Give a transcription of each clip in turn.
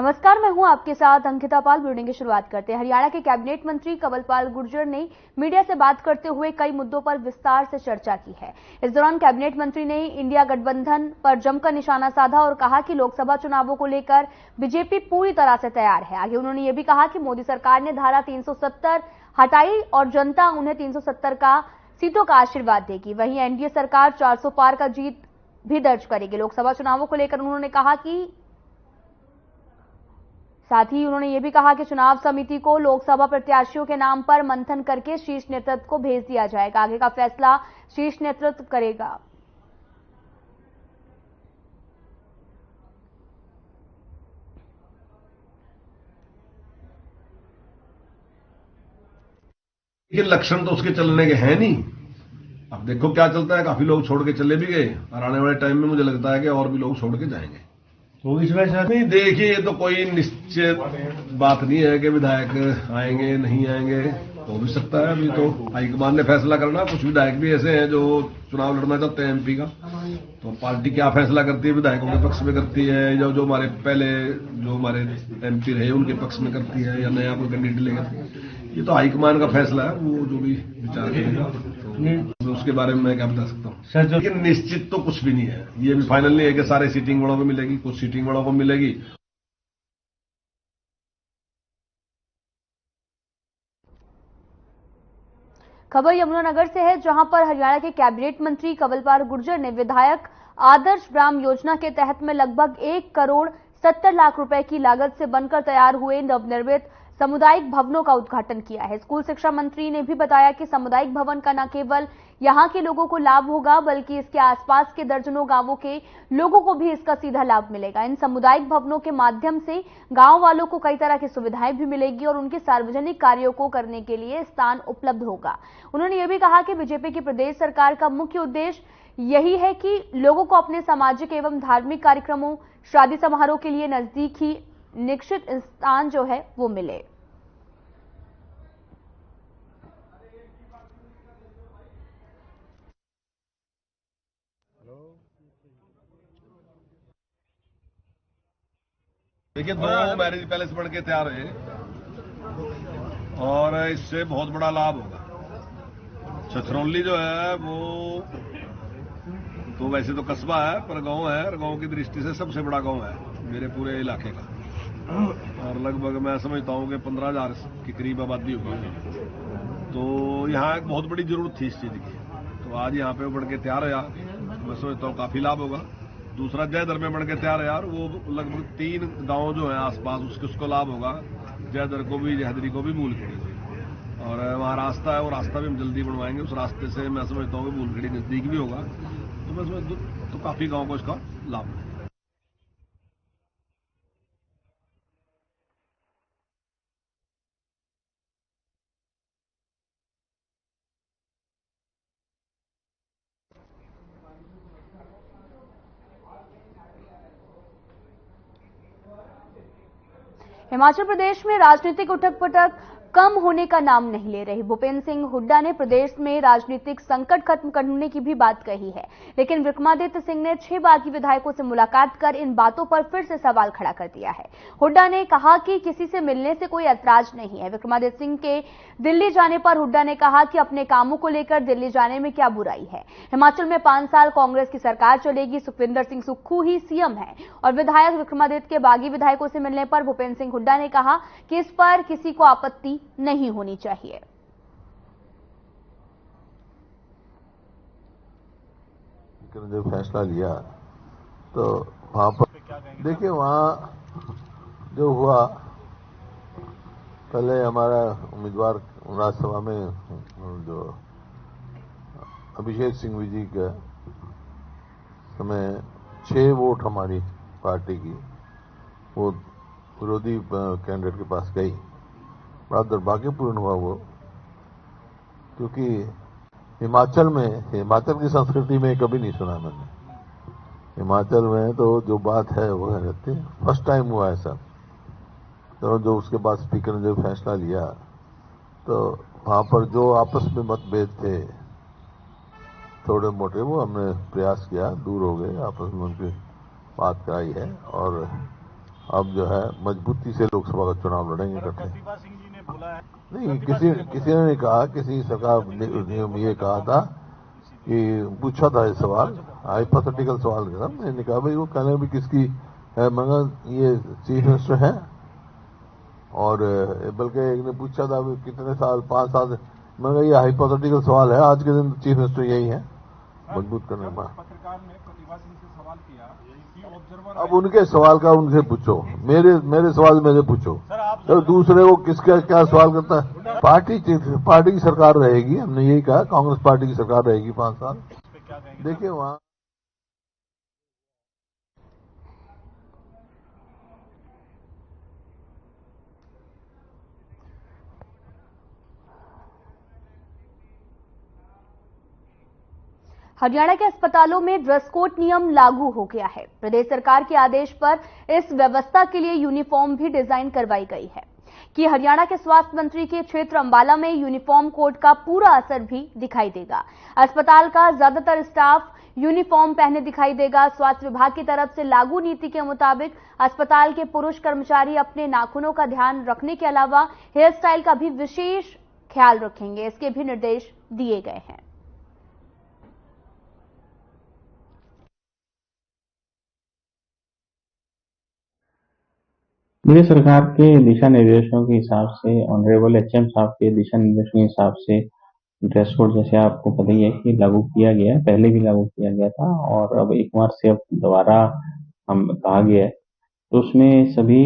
नमस्कार, मैं हूं आपके साथ अंकिता पाल। बुलेटिन की शुरुआत करते हैं। हरियाणा के कैबिनेट मंत्री कंवरपाल गुर्जर ने मीडिया से बात करते हुए कई मुद्दों पर विस्तार से चर्चा की है। इस दौरान कैबिनेट मंत्री ने इंडिया गठबंधन पर जमकर निशाना साधा और कहा कि लोकसभा चुनावों को लेकर बीजेपी पूरी तरह से तैयार है। आगे उन्होंने यह भी कहा कि मोदी सरकार ने धारा 370 हटाई और जनता उन्हें 370 का सीटों का आशीर्वाद देगी। वहीं एनडीए सरकार 400 पार का जीत भी दर्ज करेगी। लोकसभा चुनावों को लेकर उन्होंने कहा कि साथ ही उन्होंने ये भी कहा कि चुनाव समिति को लोकसभा प्रत्याशियों के नाम पर मंथन करके शीर्ष नेतृत्व को भेज दिया जाएगा। आगे का फैसला शीर्ष नेतृत्व करेगा। ये लक्षण तो उसके चलने के हैं नहीं। अब देखो क्या चलता है। काफी लोग छोड़ के चले भी गए और आने वाले टाइम में मुझे लगता है कि और भी लोग छोड़ के जाएंगे। तो इसमें नहीं, देखिए ये तो कोई निश्चित बात नहीं है कि विधायक आएंगे नहीं आएंगे। हो भी सकता है। अभी तो हाईकमान ने फैसला करना। कुछ विधायक भी ऐसे हैं जो चुनाव लड़ना चाहते हैं एमपी का, तो पार्टी क्या फैसला करती है विधायकों के पक्ष में करती है, या जो हमारे पहले जो हमारे एमपी रहे उनके पक्ष में करती है, या नया कोई कैंडिडेट लेगा। ये तो हाईकमान का फैसला है, वो जो भी विचार करेगा तो उसके बारे में मैं क्या बता सकता हूँ। लेकिन निश्चित तो कुछ भी नहीं है। ये भी फाइनल नहीं है कि सारे सीटिंग बड़ों को मिलेगी, कुछ सीटिंग बड़ों को मिलेगी। खबर यमुनानगर से है, जहां पर हरियाणा के कैबिनेट मंत्री कंवरपाल गुर्जर ने विधायक आदर्श ग्राम योजना के तहत में लगभग 1 करोड़ 70 लाख रुपए की लागत से बनकर तैयार हुए नवनिर्मित सामुदायिक भवनों का उद्घाटन किया है। स्कूल शिक्षा मंत्री ने भी बताया कि सामुदायिक भवन का न केवल यहां के लोगों को लाभ होगा, बल्कि इसके आसपास के दर्जनों गांवों के लोगों को भी इसका सीधा लाभ मिलेगा। इन सामुदायिक भवनों के माध्यम से गांव वालों को कई तरह की सुविधाएं भी मिलेगी और उनके सार्वजनिक कार्यों को करने के लिए स्थान उपलब्ध होगा। उन्होंने यह भी कहा कि बीजेपी की प्रदेश सरकार का मुख्य उद्देश्य यही है कि लोगों को अपने सामाजिक एवं धार्मिक कार्यक्रमों, शादी समारोह के लिए नजदीक ही निश्चित स्थान जो है वो मिले। देखिए, 2 मैरिज पैलेस बन के तैयार है और इससे बहुत बड़ा लाभ होगा। छछरौली जो है वो तो वैसे तो कस्बा है, पर गांव है और गांव की दृष्टि से सबसे बड़ा गांव है मेरे पूरे इलाके का, और लगभग मैं समझता हूं कि 15,000 के करीब आबादी होगी। तो यहाँ एक बहुत बड़ी जरूरत थी इस चीज की, तो आज यहाँ पे बढ़ के तैयार है यार। मैं समझता हूँ काफी लाभ होगा। दूसरा जयदर में बढ़ के तैयार है यार, वो लगभग 3 गांव जो है आसपास उसको लाभ होगा। जयदर को भी, जयहदरी को भी, मूलखेड़ी को, और वहाँ रास्ता है, वो रास्ता भी हम जल्दी बनवाएंगे। उस रास्ते से मैं समझता हूँ कि मूलखेड़ी नजदीक भी होगा, तो मैं समझता तो काफी गाँव को इसका लाभ है। हिमाचल प्रदेश में राजनीतिक उठक-पटक कम होने का नाम नहीं ले रही। भूपेंद्र सिंह हुड्डा ने प्रदेश में राजनीतिक संकट खत्म करने की भी बात कही है, लेकिन विक्रमादित्य सिंह ने 6 बागी विधायकों से मुलाकात कर इन बातों पर फिर से सवाल खड़ा कर दिया है। हुड्डा ने कहा कि किसी से मिलने से कोई ऐतराज नहीं है। विक्रमादित्य सिंह के दिल्ली जाने पर हुड्डा ने कहा कि अपने कामों को लेकर दिल्ली जाने में क्या बुराई है। हिमाचल में 5 साल कांग्रेस की सरकार चलेगी। सुखविंदर सिंह सुक्खू ही सीएम है। और विधायक विक्रमादित्य के बागी विधायकों से मिलने पर भूपेंद्र सिंह हुड्डा ने कहा कि इस पर किसी को आपत्ति नहीं होनी चाहिए। जो फैसला लिया तो वहां पर देखिए, वहां जो हुआ, पहले हमारा उम्मीदवार राज्यसभा में जो अभिषेक सिंह जी के समय 6 वोट हमारी पार्टी की वो विरोधी कैंडिडेट के पास गई। बड़ा दुर्भाग्यपूर्ण हुआ वो, क्योंकि हिमाचल की संस्कृति में कभी नहीं सुना मैंने। हिमाचल में तो जो बात है वो है रहती है। फर्स्ट टाइम हुआ ऐसा। तो जो उसके बाद स्पीकर ने जो फैसला लिया, तो वहां पर जो आपस में मतभेद थे थोड़े मोटे, वो हमने प्रयास किया, दूर हो गए, आपस में उनकी बात कराई है। और अब जो है मजबूती से लोकसभा का चुनाव लड़ेंगे करते हैं। प्रतिभा सिंह जी ने बोला है नहीं, किसी ने नहीं कहा, किसी सरकार ने ये कहा था कि पूछा था ये सवाल, हाइपोथेटिकल सवाल था। मैंने कहा भाई वो कहने भी किसकी है, मगर ये चीफ मिनिस्टर है, और बल्कि एक ने पूछा था कितने साल, 5 साल, मगर ये हाइपोथेटिकल सवाल है, आज के दिन चीफ मिनिस्टर यही है मजबूत करने में। पत्रकार ने प्रतिभा सिंह से सवाल किया कि ऑब्जर्वर अब उनके सवाल का उनसे पूछो, मेरे सवाल मेरे पूछो। तो दूसरे को किसका क्या सवाल करता है? पार्टी की सरकार रहेगी, हमने यही कहा, कांग्रेस पार्टी की सरकार रहेगी 5 साल। देखिए वहां हरियाणा के अस्पतालों में ड्रेस कोड नियम लागू हो गया है। प्रदेश सरकार के आदेश पर इस व्यवस्था के लिए यूनिफॉर्म भी डिजाइन करवाई गई है कि हरियाणा के स्वास्थ्य मंत्री के क्षेत्र अंबाला में यूनिफॉर्म कोड का पूरा असर भी दिखाई देगा। अस्पताल का ज्यादातर स्टाफ यूनिफॉर्म पहने दिखाई देगा। स्वास्थ्य विभाग की तरफ से लागू नीति के मुताबिक अस्पताल के पुरुष कर्मचारी अपने नाखूनों का ध्यान रखने के अलावा हेयर स्टाइल का भी विशेष ख्याल रखेंगे। इसके भी निर्देश दिए गए हैं। प्रदेश सरकार के दिशा निर्देशों के हिसाब से, ऑनरेबल एचएम साहब के दिशा निर्देशों के हिसाब से ड्रेस कोड जैसे आपको पता ही है कि लागू किया गया है, पहले भी लागू किया गया था और अब एक बार से अब दोबारा हम कहा गया है। तो उसमें सभी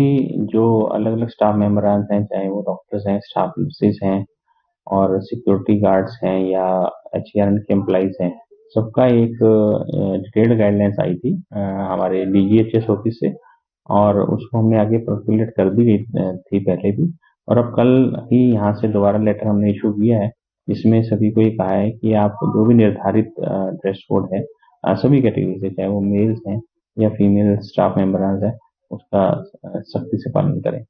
जो अलग अलग स्टाफ मेंबर्स हैं, चाहे वो डॉक्टर्स हैं, स्टाफ नर्सेज हैं और सिक्योरिटी गार्ड्स हैं या एचआरएन के एम्प्लॉइज हैं, सबका एक डिटेल्ड गाइडलाइंस आई थी हमारे डीजीएचएस ऑफिस से, और उसको हमने आगे सर्कुलेट कर दी गई थी पहले भी, और अब कल ही यहाँ से दोबारा लेटर हमने इशू किया है। इसमें सभी को ये कहा है कि आप जो भी निर्धारित ड्रेस कोड है सभी कैटेगरी से, चाहे वो मेल्स हैं या फीमेल स्टाफ मेंबर्स हैं, उसका सख्ती से पालन करें।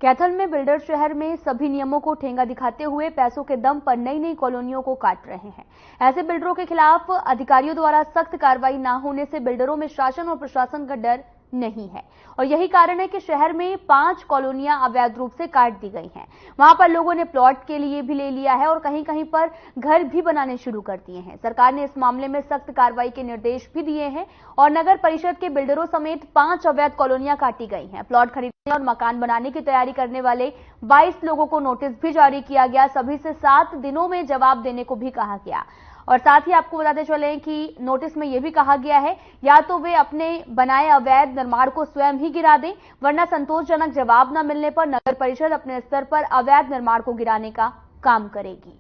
कैथल में बिल्डर शहर में सभी नियमों को ठेंगा दिखाते हुए पैसों के दम पर नई नई कॉलोनियों को काट रहे हैं। ऐसे बिल्डरों के खिलाफ अधिकारियों द्वारा सख्त कार्रवाई न होने से बिल्डरों में शासन और प्रशासन का डर नहीं है, और यही कारण है कि शहर में 5 कॉलोनियां अवैध रूप से काट दी गई हैं। वहां पर लोगों ने प्लॉट के लिए भी ले लिया है और कहीं कहीं पर घर भी बनाने शुरू कर दिए हैं। सरकार ने इस मामले में सख्त कार्रवाई के निर्देश भी दिए हैं और नगर परिषद के बिल्डरों समेत 5 अवैध कॉलोनियां काटी गई हैं। प्लॉट खरीदने और मकान बनाने की तैयारी करने वाले 22 लोगों को नोटिस भी जारी किया गया। सभी से 7 दिनों में जवाब देने को भी कहा गया, और साथ ही आपको बताते चलें कि नोटिस में यह भी कहा गया है या तो वे अपने बनाए अवैध निर्माण को स्वयं ही गिरा दें, वरना संतोषजनक जवाब न मिलने पर नगर परिषद अपने स्तर पर अवैध निर्माण को गिराने का काम करेगी।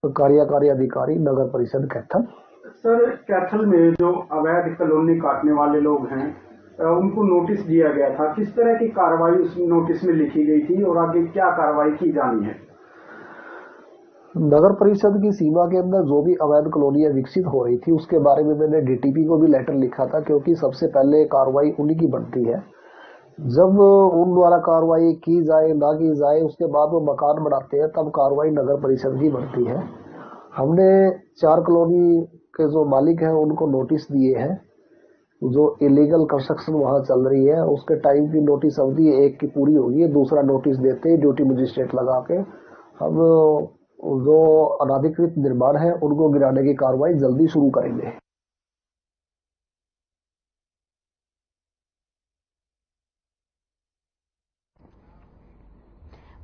कार्यकारी अधिकारी नगर परिषद कैथल। सर, कैथल में जो अवैध कॉलोनी काटने वाले लोग हैं उनको नोटिस दिया गया था, किस तरह की कार्रवाई उस नोटिस में लिखी गई थी और आगे क्या कार्रवाई की जानी है? नगर परिषद की सीमा के अंदर जो भी अवैध कॉलोनियां विकसित हो रही थी उसके बारे में मैंने डीटीपी को भी लेटर लिखा था, क्योंकि सबसे पहले कार्रवाई उन्हीं की बनती है। जब उन द्वारा कार्रवाई की जाए ना की जाए, उसके बाद वो मकान बनाते हैं, तब कार्रवाई नगर परिषद की बनती है। हमने 4 कॉलोनी के जो मालिक हैं उनको नोटिस दिए हैं। जो इलीगल कंस्ट्रक्शन वहां चल रही है उसके टाइम की नोटिस अवधि 1 की पूरी होगी, दूसरा नोटिस देते हैं ड्यूटी मजिस्ट्रेट लगा के। हम जो अनाधिकृत निर्माण है उनको गिराने की कार्रवाई जल्दी शुरू करेंगे।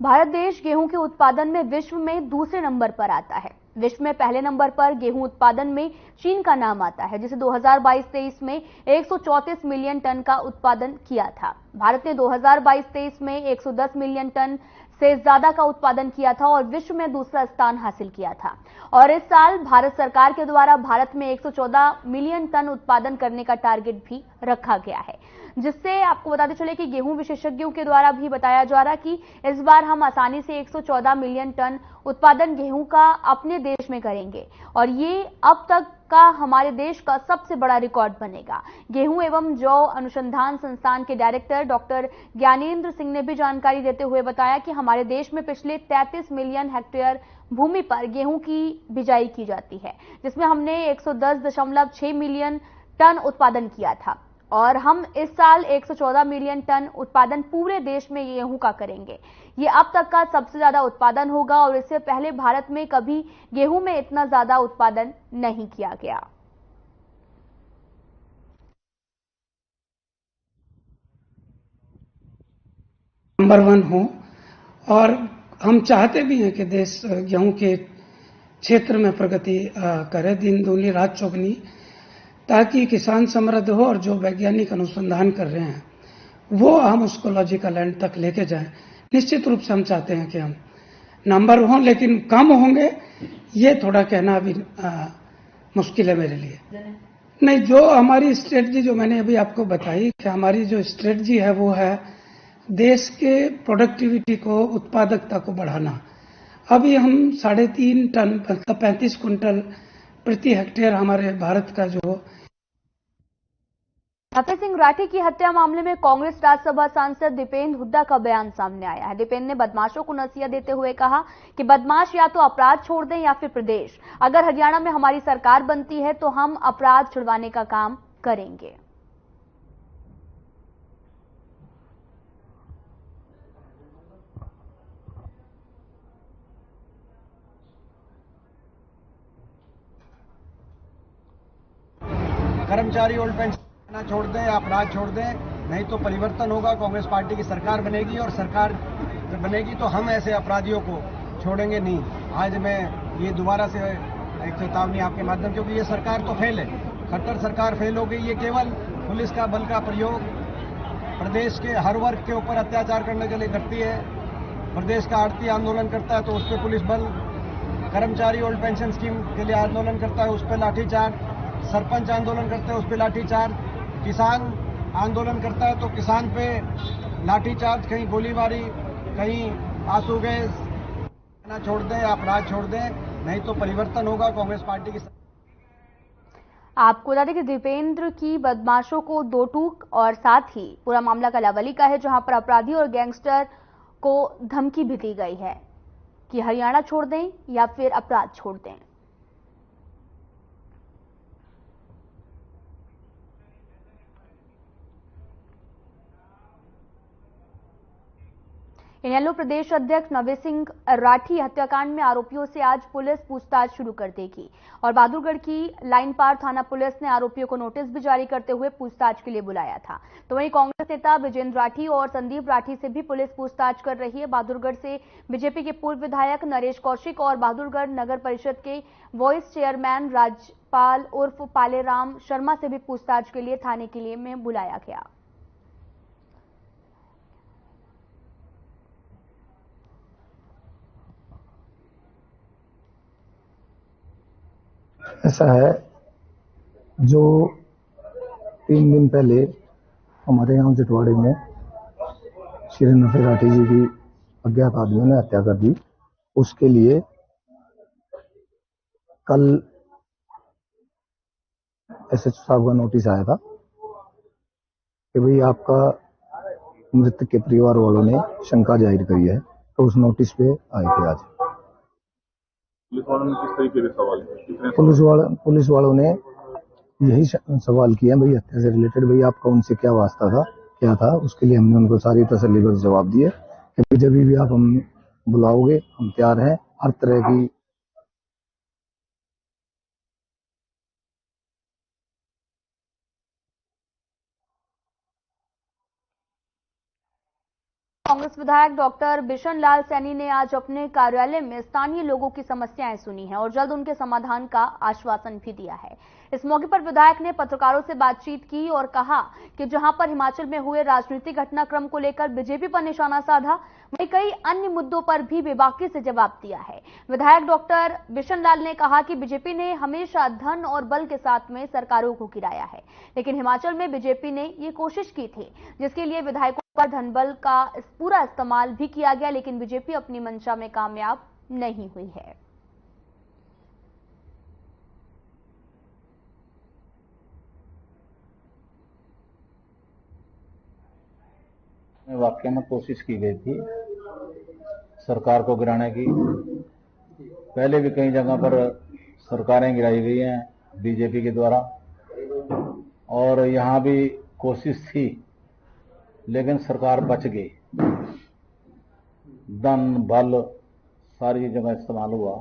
भारत देश गेहूं के उत्पादन में विश्व में दूसरे नंबर पर आता है। विश्व में पहले नंबर पर गेहूं उत्पादन में चीन का नाम आता है, जिसे 2022-23 में 134 मिलियन टन का उत्पादन किया था। भारत ने 2022-23 में 110 मिलियन टन से ज्यादा का उत्पादन किया था और विश्व में दूसरा स्थान हासिल किया था। और इस साल भारत सरकार के द्वारा भारत में 114 मिलियन टन उत्पादन करने का टारगेट भी रखा गया है, जिससे आपको बताते चले कि गेहूं विशेषज्ञों के द्वारा भी बताया जा रहा कि इस बार हम आसानी से 114 मिलियन टन उत्पादन गेहूं का अपने देश में करेंगे और ये अब तक का हमारे देश का सबसे बड़ा रिकॉर्ड बनेगा। गेहूं एवं जौ अनुसंधान संस्थान के डायरेक्टर डॉक्टर ज्ञानेंद्र सिंह ने भी जानकारी देते हुए बताया कि हमारे देश में पिछले 33 मिलियन हेक्टेयर भूमि पर गेहूं की बिजाई की जाती है, जिसमें हमने 110.6 मिलियन टन उत्पादन किया था और हम इस साल 114 मिलियन टन उत्पादन पूरे देश में गेहूं का करेंगे। ये अब तक का सबसे ज्यादा उत्पादन होगा और इससे पहले भारत में कभी गेहूं में इतना ज्यादा उत्पादन नहीं किया गया। नंबर 1 हो और हम चाहते भी हैं कि देश गेहूं के क्षेत्र में प्रगति करे, दिन दूनी रात चौगनी, ताकि किसान समृद्ध हो और जो वैज्ञानिक अनुसंधान कर रहे हैं वो हम उसको लॉजिकल एंड तक लेके जाएं। निश्चित रूप से हम चाहते हैं कि हम नंबर हों, लेकिन कम होंगे ये थोड़ा कहना अभी मुश्किल है मेरे लिए। नहीं, जो हमारी स्ट्रेटजी जो मैंने अभी आपको बताई कि हमारी जो स्ट्रेटजी है वो है देश के प्रोडक्टिविटी को, उत्पादकता को बढ़ाना। अभी हम 3.5 टन मतलब 35 कुंटल प्रति हेक्टेयर हमारे भारत का जो। नफे सिंह राठी की हत्या मामले में कांग्रेस राज्यसभा सांसद दीपेंद्र हुड्डा का बयान सामने आया है। दीपेंद्र ने बदमाशों को नसीहत देते हुए कहा कि बदमाश या तो अपराध छोड़ दें या फिर प्रदेश। अगर हरियाणा में हमारी सरकार बनती है तो हम अपराध छुड़वाने का काम करेंगे। कर्मचारी ओल्ड पेंशन छोड़ दें या अपराध छोड़ दें, नहीं तो परिवर्तन होगा। कांग्रेस पार्टी की सरकार बनेगी और सरकार जब बनेगी तो हम ऐसे अपराधियों को छोड़ेंगे नहीं। आज मैं ये दोबारा से एक चेतावनी आपके माध्यम, क्योंकि ये सरकार तो फेल है, खट्टर सरकार फेल हो गई। ये केवल पुलिस का बल का प्रयोग प्रदेश के हर वर्ग के ऊपर अत्याचार करने के लिए करती है। प्रदेश का आड़ती आंदोलन करता है तो उस पर पुलिस बल, कर्मचारी ओल्ड पेंशन स्कीम के लिए आंदोलन करता है उस पर लाठीचार्ज, सरपंच आंदोलन करते हैं उस पर लाठीचार्ज, किसान आंदोलन करता है तो किसान पे लाठीचार्ज, कहीं गोलीबारी, कहीं आंसू गैस। ना छोड़ दें या अपराध छोड़ दें, नहीं तो परिवर्तन होगा। कांग्रेस पार्टी की। आपको बता दें कि दीपेंद्र की बदमाशों को दो टूक और साथ ही पूरा मामला कलावली का है, जहां पर अपराधी और गैंगस्टर को धमकी भी दी गई है कि हरियाणा छोड़ दें या फिर अपराध छोड़ दें। इनेलो प्रदेश अध्यक्ष नवे सिंह राठी हत्याकांड में आरोपियों से आज पुलिस पूछताछ शुरू कर देगी और बहादुरगढ़ की लाइन पार थाना पुलिस ने आरोपियों को नोटिस भी जारी करते हुए पूछताछ के लिए बुलाया था। तो वहीं कांग्रेस नेता विजेंद्र राठी और संदीप राठी से भी पुलिस पूछताछ कर रही है। बहादुरगढ़ से बीजेपी के पूर्व विधायक नरेश कौशिक और बहादुरगढ़ नगर परिषद के वाइस चेयरमैन राजपाल उर्फ पालेराम शर्मा से भी पूछताछ के लिए थाने के लिए में बुलाया गया। ऐसा है, जो 3 दिन पहले हमारे यहाँ जटवाड़े में श्री नफे राठी जी की अज्ञात आदमियों ने हत्या कर दी, उसके लिए कल एसएचओ साहब का नोटिस आया था कि भाई आपका मृतक के परिवार वालों ने शंका जाहिर करी है, तो उस नोटिस पे आए थे आज। पुलिस वालों ने किस तरीके के सवाल किए? पुलिस वालों ने यही सवाल किया भाई हत्या से रिलेटेड, भाई आपका उनसे क्या वास्ता था, क्या था। उसके लिए हमने उनको सारी तसल्लीबख्श जवाब दिए कि जब भी आप हम बुलाओगे हम तैयार हैं हर तरह की। कांग्रेस विधायक डॉक्टर बिशन लाल सैनी ने आज अपने कार्यालय में स्थानीय लोगों की समस्याएं सुनी हैं और जल्द उनके समाधान का आश्वासन भी दिया है। इस मौके पर विधायक ने पत्रकारों से बातचीत की और कहा कि जहां पर हिमाचल में हुए राजनीतिक घटनाक्रम को लेकर बीजेपी पर निशाना साधा, वहीं कई अन्य मुद्दों पर भी बेबाकी से जवाब दिया है। विधायक डॉक्टर बिशन लाल ने कहा कि बीजेपी ने हमेशा धन और बल के साथ में सरकारों को गिराया है, लेकिन हिमाचल में बीजेपी ने ये कोशिश की थी जिसके लिए विधायकों पर धन बल का पूरा इस्तेमाल भी किया गया, लेकिन बीजेपी अपनी मंशा में कामयाब नहीं हुई है। वाकई में कोशिश की गई थी सरकार को गिराने की। पहले भी कई जगह पर सरकारें गिराई गई हैं बीजेपी के द्वारा, और यहां भी कोशिश थी, लेकिन सरकार बच गई। धन बल सारी जगह इस्तेमाल हुआ,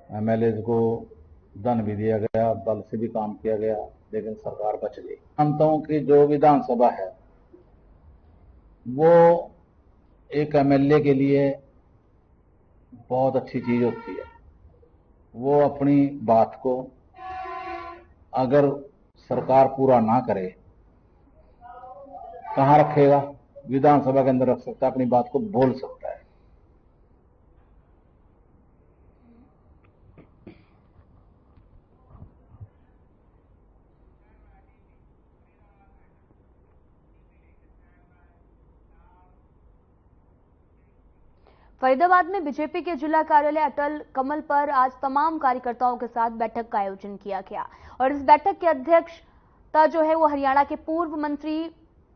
एमएलए को धन भी दिया गया, बल से भी काम किया गया, लेकिन सरकार बच गई। मानता हूं कि जो विधानसभा है वो एक एमएलए के लिए बहुत अच्छी चीज होती है। वो अपनी बात को अगर सरकार पूरा ना करे, कहां रखेगा? विधानसभा के अंदर रख सकता है, अपनी बात को बोल सकता है। फरीदाबाद में बीजेपी के जिला कार्यालय अटल कमल पर आज तमाम कार्यकर्ताओं के साथ बैठक का आयोजन किया गया और इस बैठक की अध्यक्षता जो है वो हरियाणा के पूर्व मंत्री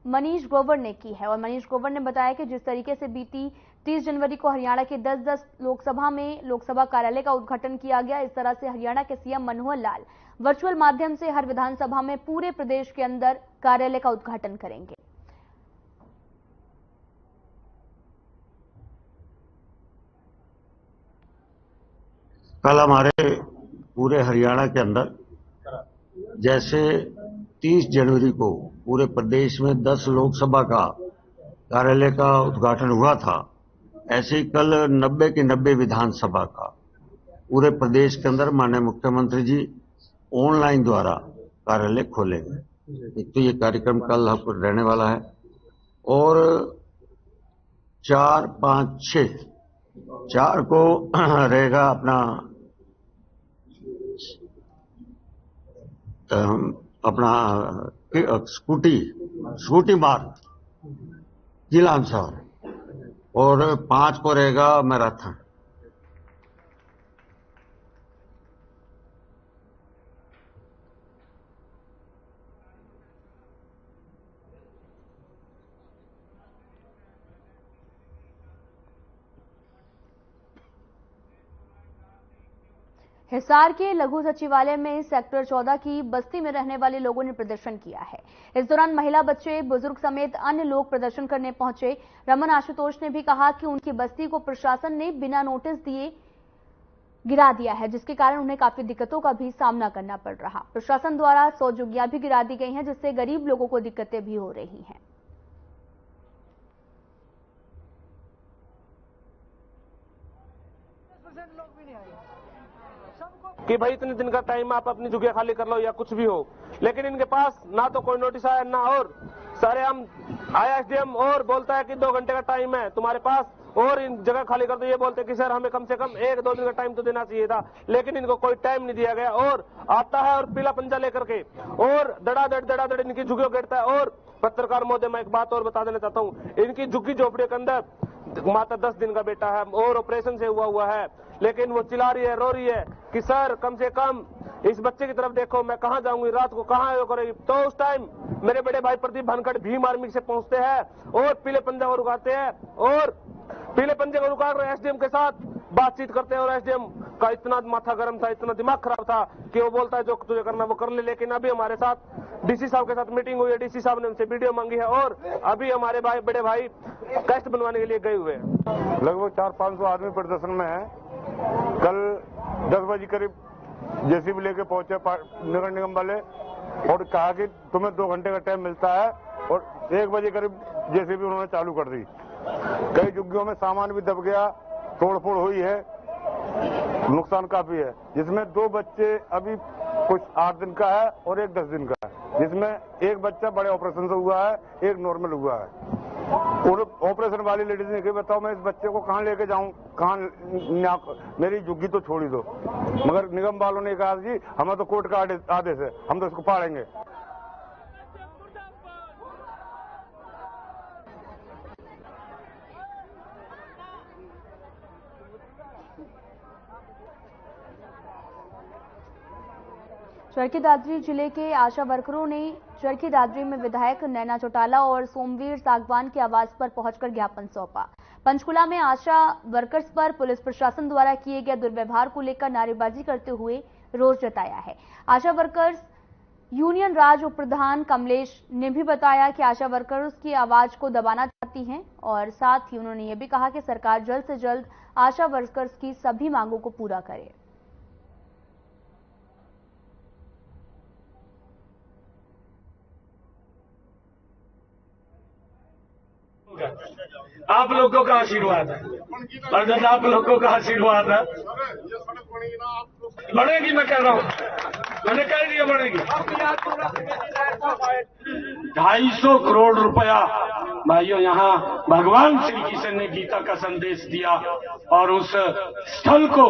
मनीष ग्रोवर ने की है। और मनीष ग्रोवर ने बताया कि जिस तरीके से बीती 30 जनवरी को हरियाणा के 10-10 लोकसभा में लोकसभा कार्यालय का उद्घाटन किया गया, इस तरह से हरियाणा के सीएम मनोहर लाल वर्चुअल माध्यम से हर विधानसभा में पूरे प्रदेश के अंदर कार्यालय का उद्घाटन करेंगे। कल हमारे पूरे हरियाणा के अंदर जैसे 30 जनवरी को पूरे प्रदेश में 10 लोकसभा का कार्यालय का उद्घाटन हुआ था, ऐसे ही कल 90 की 90 विधानसभा का पूरे प्रदेश के अंदर माननीय मुख्यमंत्री जी ऑनलाइन द्वारा कार्यालय खोलेंगे। एक तो ये कार्यक्रम कल रहने वाला है और 4, 5, 6 4 को रहेगा अपना स्कूटी मार्च जिला अनुसार और 5 को रहेगा मैराथन। हिसार के लघु सचिवालय में सेक्टर 14 की बस्ती में रहने वाले लोगों ने प्रदर्शन किया है। इस दौरान महिला, बच्चे, बुजुर्ग समेत अन्य लोग प्रदर्शन करने पहुंचे। रमन आशुतोष ने भी कहा कि उनकी बस्ती को प्रशासन ने बिना नोटिस दिए गिरा दिया है, जिसके कारण उन्हें काफी दिक्कतों का भी सामना करना पड़ रहा। प्रशासन द्वारा 100 झुग्गियां भी गिरा दी गई हैं, जिससे गरीब लोगों को दिक्कतें भी हो रही हैं। कि भाई इतने दिन का टाइम आप अपनी जगह खाली कर लो या कुछ भी हो, लेकिन इनके पास ना तो कोई नोटिस आया ना, और सारे हम आया एसडीएम और बोलता है कि 2 घंटे का टाइम है तुम्हारे पास और इन जगह खाली कर दो। ये बोलते हैं कि सर हमें कम से कम 1-2 दिन का टाइम तो देना चाहिए था, लेकिन इनको कोई टाइम नहीं दिया गया और आता है और पीला पंजा लेकर के और धड़ाधड़ इनकी झुग्गियों गिरता है। और पत्रकार महोदय, मैं एक बात और बता देना चाहता हूँ, इनकी झुग्गी झोपड़ी के अंदर मात्र 10 दिन का बेटा है और ऑपरेशन से हुआ है, लेकिन वो चिल्ला रही है, रो रही है कि सर कम से कम इस बच्चे की तरफ देखो, मैं कहां जाऊंगी, रात को कहां आयो करेगी। तो उस टाइम मेरे बड़े भाई प्रदीप भानखड़ भीम आर्मी से पहुंचते हैं और पीले पंजा को रुकाते हैं और पीले पंजे को रुकाकर एसडीएम के साथ बातचीत करते हैं और एसडीएम का इतना माथा गर्म था, इतना दिमाग खराब था कि वो बोलता है जो तुझे करना वो कर ले। लेकिन अभी हमारे साथ डीसी साहब के साथ मीटिंग हुई है, डीसी साहब ने उनसे वीडियो मांगी है और अभी हमारे बड़े भाई टेस्ट बनवाने के लिए गए हुए हैं। लगभग 400-500 आदमी प्रदर्शन में है। कल 10 बजे करीब जेसीबी लेके पहुंचे नगर निगम वाले और कहा कि तुम्हें 2 घंटे का टाइम मिलता है और 1 बजे करीब जेसीबी उन्होंने चालू कर दी। कई झुग्गियों में सामान भी दब गया, तोड़फोड़ हुई है, नुकसान काफी है, जिसमें 2 बच्चे अभी कुछ 8 दिन का है और एक 10 दिन का है, जिसमें एक बच्चा बड़े ऑपरेशन से हुआ है, एक नॉर्मल हुआ है। और ऑपरेशन वाली लेडीज ने कहा बताओ मैं इस बच्चे को कहां लेके जाऊं, मेरी झुग्गी तो छोड़ ही दो। मगर निगम वालों ने कहा जी हमें तो कोर्ट का आदेश है, हम तो इसको फाड़ेंगे। चरखी दादरी जिले के आशा वर्करों ने चरखी दादरी में विधायक नैना चौटाला और सोमवीर सागवान के आवास पर पहुंचकर ज्ञापन सौंपा। पंचकुला में आशा वर्कर्स पर पुलिस प्रशासन द्वारा किए गए दुर्व्यवहार को लेकर नारेबाजी करते हुए रोष जताया है। आशा वर्कर्स यूनियन राज्य उप प्रधान कमलेश ने भी बताया कि आशा वर्कर्स की आवाज को दबाना चाहती हैं और साथ ही उन्होंने ये भी कहा कि सरकार जल्द से जल्द आशा वर्कर्स की सभी मांगों को पूरा करे। आप लोगों का आशीर्वाद है और जब आप लोगों का आशीर्वाद है बढ़ेगी, मैं कह रहा हूँ, मैंने कह दिया बढ़ेगी। 250 करोड़ रुपया भाइयों, यहाँ भगवान श्री कृष्ण ने गीता का संदेश दिया और उस स्थल को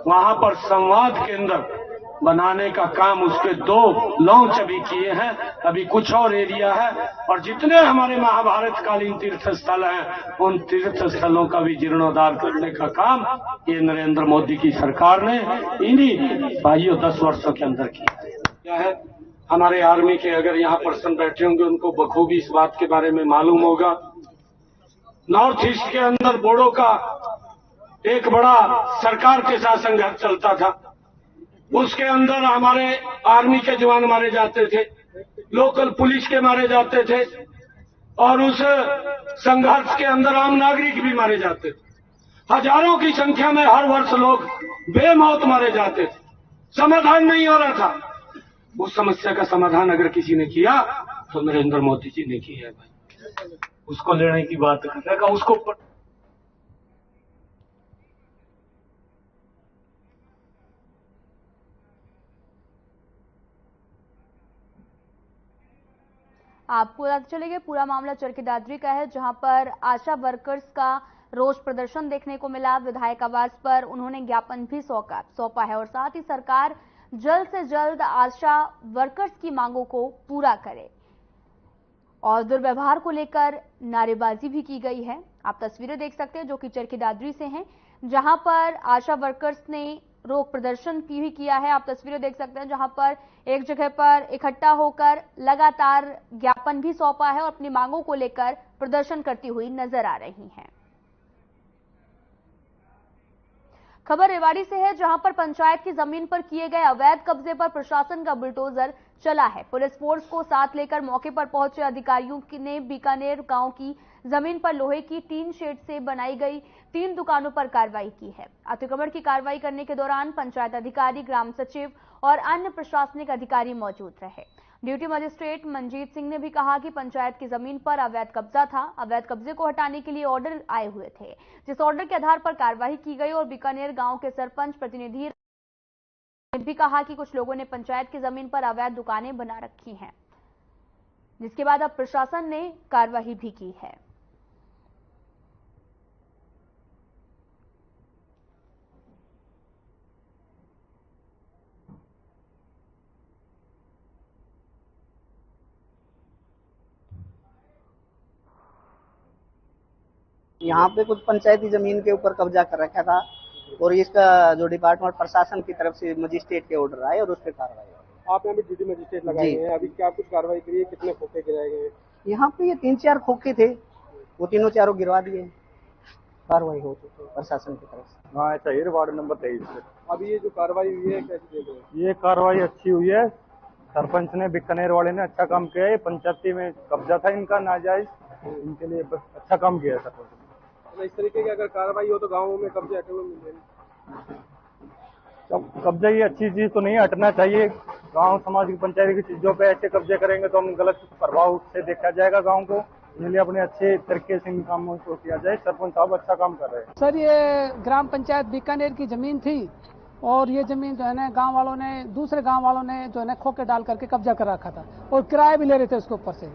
वहां पर संवाद केंद्र बनाने का काम उसके 2 लॉन्च अभी किए हैं, अभी कुछ और एरिया है और जितने हमारे महाभारत कालीन तीर्थ स्थल हैं उन तीर्थ स्थलों का भी जीर्णोद्धार करने का काम ये नरेंद्र मोदी की सरकार ने इन्हीं भाइयों 10 वर्षों के अंदर किया है। हमारे आर्मी के अगर यहाँ पर्सन बैठे होंगे उनको बखूबी इस बात के बारे में मालूम होगा। नॉर्थ ईस्ट के अंदर बोडो का एक बड़ा सरकार के साथ संघर्ष चलता था, उसके अंदर हमारे आर्मी के जवान मारे जाते थे, लोकल पुलिस के मारे जाते थे और उस संघर्ष के अंदर आम नागरिक भी मारे जाते थे। हजारों की संख्या में हर वर्ष लोग बेमौत मारे जाते थे, समाधान नहीं हो रहा था। उस समस्या का समाधान अगर किसी ने किया तो नरेंद्र मोदी जी ने किया है भाई, उसको लेने की बात करेगा उसको। आपको पता चलेगा पूरा मामला चरखी दादरी का है, जहां पर आशा वर्कर्स का रोष प्रदर्शन देखने को मिला। विधायक आवास पर उन्होंने ज्ञापन भी सौंपा है और साथ ही सरकार जल्द से जल्द आशा वर्कर्स की मांगों को पूरा करे और दुर्व्यवहार को लेकर नारेबाजी भी की गई है। आप तस्वीरें देख सकते हैं जो कि चरखी दादरी से हैं, जहां पर आशा वर्कर्स ने रोक प्रदर्शन भी किया है। आप तस्वीरें देख सकते हैं जहां पर एक जगह पर इकट्ठा होकर लगातार ज्ञापन भी सौंपा है और अपनी मांगों को लेकर प्रदर्शन करती हुई नजर आ रही हैं। खबर रेवाड़ी से है, जहां पर पंचायत की जमीन पर किए गए अवैध कब्जे पर प्रशासन का बुलडोजर चला है। पुलिस फोर्स को साथ लेकर मौके पर पहुंचे अधिकारियों ने बीकानेर गांव की जमीन पर लोहे की टीन शेड से बनाई गई 3 दुकानों पर कार्रवाई की है। अतिक्रमण की कार्रवाई करने के दौरान पंचायत अधिकारी, ग्राम सचिव और अन्य प्रशासनिक अधिकारी मौजूद रहे। ड्यूटी मजिस्ट्रेट मंजीत सिंह ने भी कहा कि पंचायत की जमीन पर अवैध कब्जा था। अवैध कब्जे को हटाने के लिए ऑर्डर आए हुए थे, जिस ऑर्डर के आधार पर कार्रवाई की गई और बीकानेर गांव के सरपंच प्रतिनिधि ने भी कहा कि कुछ लोगों ने पंचायत की जमीन पर अवैध दुकानें बना रखी हैं, जिसके बाद अब प्रशासन ने कार्रवाई भी की है। यहाँ पे कुछ पंचायती जमीन के ऊपर कब्जा कर रखा था और इसका जो डिपार्टमेंट प्रशासन की तरफ से मजिस्ट्रेट के ऑर्डर आए और उस पर कार्रवाई। आप यहाँ पे ड्यूटी मजिस्ट्रेट लगाए हैं, अभी क्या कुछ कार्रवाई करी है? कितने खोखे गिराए गए? यहाँ पे ये 3-4 खोखे थे, वो तीनों चारों गिरवा दिए। कार्रवाई हो चुकी है प्रशासन की तरफ से। हाँ ऐसा ही वार्ड नंबर 23। अभी ये जो कार्रवाई हुई है कैसी देख रहे हैं? ये कार्रवाई अच्छी हुई है, सरपंच ने, बीकानेर वाले ने अच्छा काम किया है। पंचायती में कब्जा था इनका नाजायज, इनके लिए अच्छा काम किया है सरपंच। इस तरीके की अगर कार्रवाई हो तो गाँवों में कब्जे हटे हुए मिल जाएंगे। कब्जा ये अच्छी चीज तो नहीं, हटना चाहिए। गांव समाज की पंचायत की चीजों पे ऐसे कब्जे करेंगे तो हम गलत प्रभाव से देखा जाएगा गांव को। इसलिए अपने अच्छे तरीके से इन कामों को किया जाए। सरपंच साहब अच्छा काम कर रहे हैं। सर ये ग्राम पंचायत बीकानेर की जमीन थी और ये जमीन जो है ना गाँव वालों ने, दूसरे गाँव वालों ने जो है ना खोखे डाल करके कब्जा कर रखा था और किराया भी ले रहे थे उसके ऊपर से,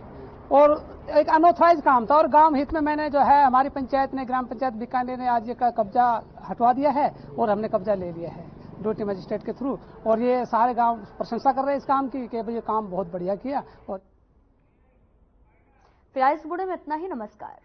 और एक अनऑथराइज काम था। और गांव हित में मैंने जो है हमारी पंचायत ने, ग्राम पंचायत बीकानेर ने आज ये का कब्जा हटवा दिया है और हमने कब्जा ले लिया है ड्यूटी मजिस्ट्रेट के थ्रू। और ये सारे गांव प्रशंसा कर रहे हैं इस काम की कि भाई ये काम बहुत बढ़िया किया। और फिलहाल इस वीडियो में इतना ही। नमस्कार।